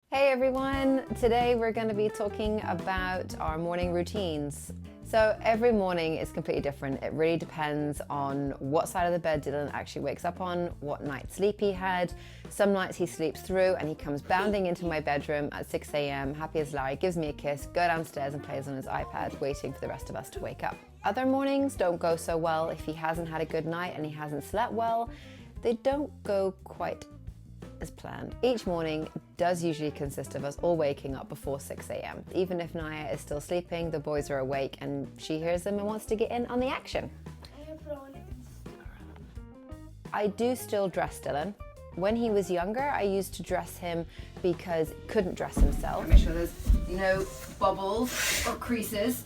Hey everyone! Today we're going to be talking about our morning routines. So every morning is completely different. It really depends on what side of the bed Dylan actually wakes up on, what night's sleep he had. Some nights he sleeps through and he comes bounding into my bedroom at 6 a.m, happy as Larry, gives me a kiss, go downstairs and plays on his iPad, waiting for the rest of us to wake up. Other mornings don't go so well. If he hasn't had a good night and he hasn't slept well, they don't go quite as planned. Each morning does usually consist of us all waking up before 6 a.m. Even if Naya is still sleeping, the boys are awake and she hears them and wants to get in on the action. I do still dress Dylan. When he was younger, I used to dress him because he couldn't dress himself. Make sure there's no bubbles or creases.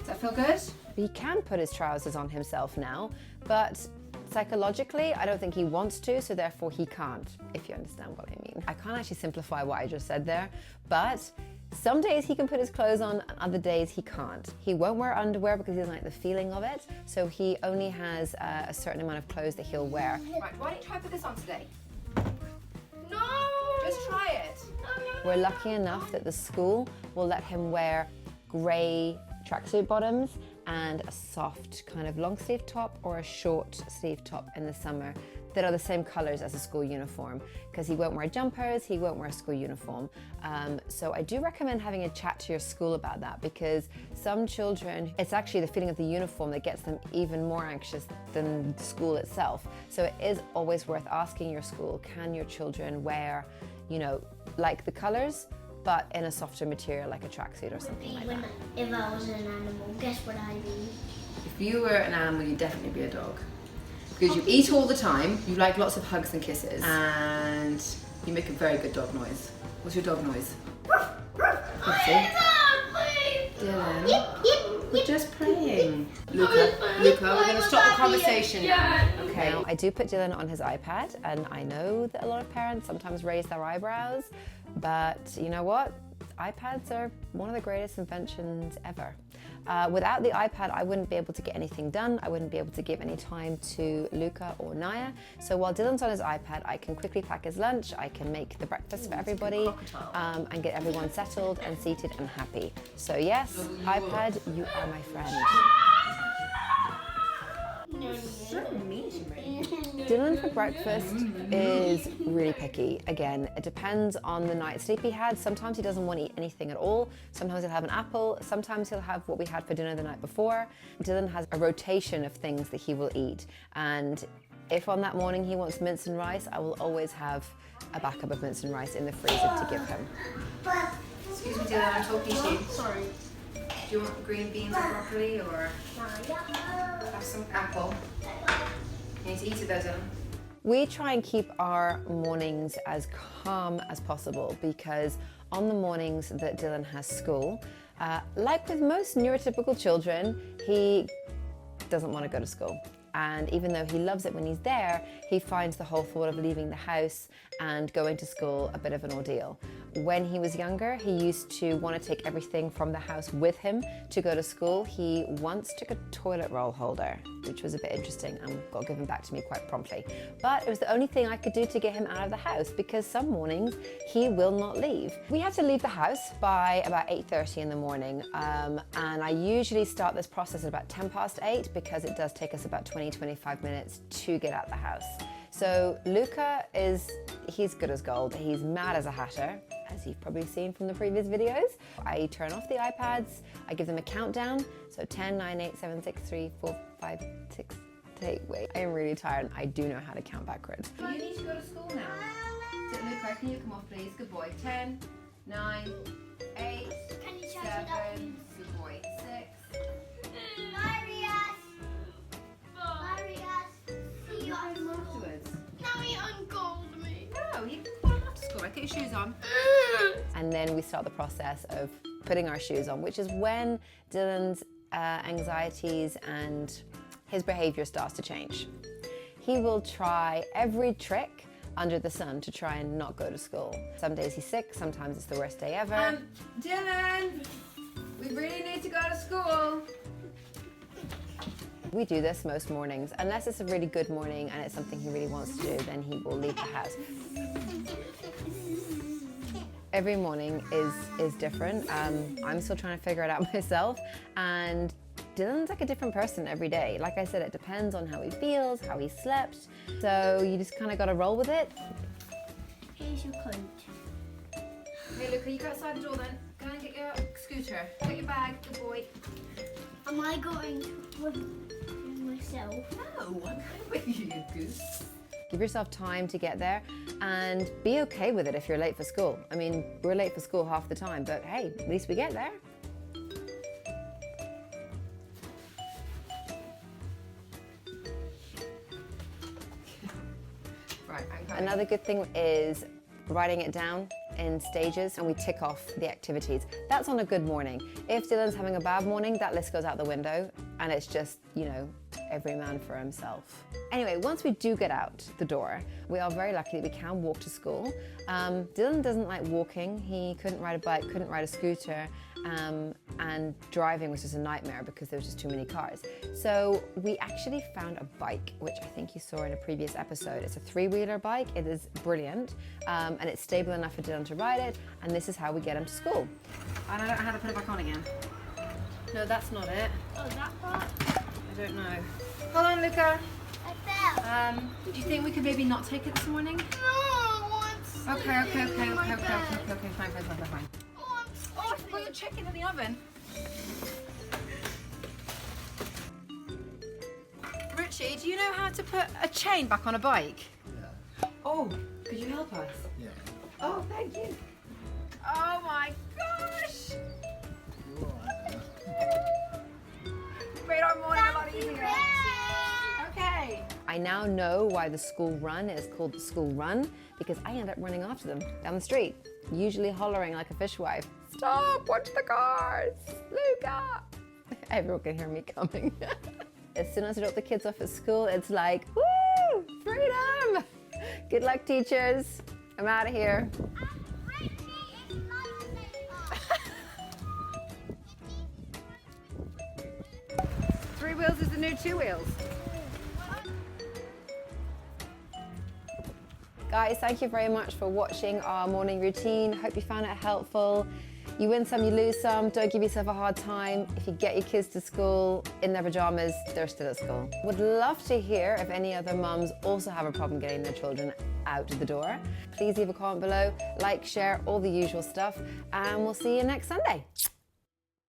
Does that feel good? He can put his trousers on himself now, but psychologically, I don't think he wants to, so therefore he can't, if you understand what I mean. I can't actually simplify what I just said there, but some days he can put his clothes on and other days he can't. He won't wear underwear because he doesn't like the feeling of it, so he only has a certain amount of clothes that he'll wear. Right, why don't you try put this on today? No! Just try it. We're lucky enough that the school will let him wear grey tracksuit bottoms and a soft kind of long sleeve top or a short sleeve top in the summer that are the same colors as a school uniform, because he won't wear jumpers, he won't wear a school uniform. So I do recommend having a chat to your school about that, because some children, it's actually the feeling of the uniform that gets them even more anxious than school itself. So it is always worth asking your school, can your children wear, you know, like the colors, but in a softer material like a tracksuit or something like that. If I was an animal, guess what I'd be? If you were an animal, you'd definitely be a dog. Because you eat all the time, you like lots of hugs and kisses, and you make a very good dog noise. What's your dog noise? Dylan, we're just playing. Luca, we're going to stop the conversation now. Okay. Now, I do put Dylan on his iPad, and I know that a lot of parents sometimes raise their eyebrows, but you know what? iPads are one of the greatest inventions ever. Without the iPad, I wouldn't be able to get anything done. I wouldn't be able to give any time to Luca or Naya. So while Dylan's on his iPad, I can quickly pack his lunch, I can make the breakfast for everybody, and get everyone settled and seated and happy. So yes, iPad, you are my friend. So mean to me. Dylan for breakfast is really picky. Again, it depends on the night's sleep he had. Sometimes he doesn't want to eat anything at all. Sometimes he'll have an apple. Sometimes he'll have what we had for dinner the night before. Dylan has a rotation of things that he will eat. And if on that morning he wants mince and rice, I will always have a backup of mince and rice in the freezer to give him. Excuse me, Dylan, I'm talking to you. Sorry. Do you want green beans or broccoli, or have some apple? You need to eat it though, Dylan. We try and keep our mornings as calm as possible, because on the mornings that Dylan has school, like with most neurotypical children, he doesn't want to go to school. And even though he loves it when he's there, he finds the whole thought of leaving the house and going to school a bit of an ordeal. When he was younger, he used to want to take everything from the house with him to go to school. He once took a toilet roll holder, which was a bit interesting and got given back to me quite promptly. But it was the only thing I could do to get him out of the house, because some mornings he will not leave. We have to leave the house by about 8:30 in the morning, and I usually start this process at about 8:10, because it does take us about 20-25 minutes to get out the house. So Luca he's good as gold. He's mad as a hatter, as you've probably seen from the previous videos. I turn off the iPads, I give them a countdown, so 10, 9, 8, 7, 6, 3, 4, 5, 6, 8, wait, I am really tired and I do know how to count backwards. You need to go to school now. So Luca, can you come off please? Good boy. 10, 9, 8, 7, good boy. 6. Get your shoes on. And then we start the process of putting our shoes on, which is when Dylan's anxieties and his behavior starts to change. He will try every trick under the sun to try and not go to school. Some days he's sick, sometimes it's the worst day ever. Dylan, we really need to go to school. We do this most mornings. Unless it's a really good morning and it's something he really wants to do, then he will leave the house. Every morning is different. I'm still trying to figure it out myself, and Dylan's like a different person every day. Like I said, it depends on how he feels, how he slept, so you just kind of got to roll with it. Here's your coat. Hey Luca, you go outside the door then. Go and get your scooter. Get your bag, good boy. Am I going with myself? No, I'm going with you, you goose. Give yourself time to get there and be okay with it if you're late for school. I mean, we're late for school half the time, but hey, at least we get there. Right, another good thing is writing it down in stages, and we tick off the activities. That's on a good morning. If Dylan's having a bad morning, that list goes out the window and it's just, you know, every man for himself. Anyway, once we do get out the door, we are very lucky that we can walk to school. Dylan doesn't like walking. He couldn't ride a bike, couldn't ride a scooter, and driving was just a nightmare because there was just too many cars. So we actually found a bike, which I think you saw in a previous episode. It's a 3-wheeler bike. It is brilliant, and it's stable enough for Dylan to ride it, and this is how we get him to school. And I don't know how to put it back on again. No, that's not it. Oh, that part? I don't know. Hold on, Luca. I fell. Do you think we could maybe not take it this morning? No, I want Okay, fine. Oh, Oh, I forgot your chicken in the oven. Richie, do you know how to put a chain back on a bike? Yeah. Oh, could you help us? Yeah. Oh, thank you. Oh my gosh! You're all right now. Made our morning a lot easier. Okay. I now know why the school run is called the school run, because I end up running after them down the street, usually hollering like a fishwife. Stop, watch the cars, Luca. Everyone can hear me coming. As soon as I drop the kids off at school, it's like, woo, freedom. Good luck, teachers. I'm out of here. 3 wheels is the new 2 wheels. Guys, thank you very much for watching our morning routine. Hope you found it helpful. You win some, you lose some. Don't give yourself a hard time. If you get your kids to school in their pajamas, they're still at school. Would love to hear if any other mums also have a problem getting their children out the door. Please leave a comment below, like, share, all the usual stuff, and we'll see you next Sunday.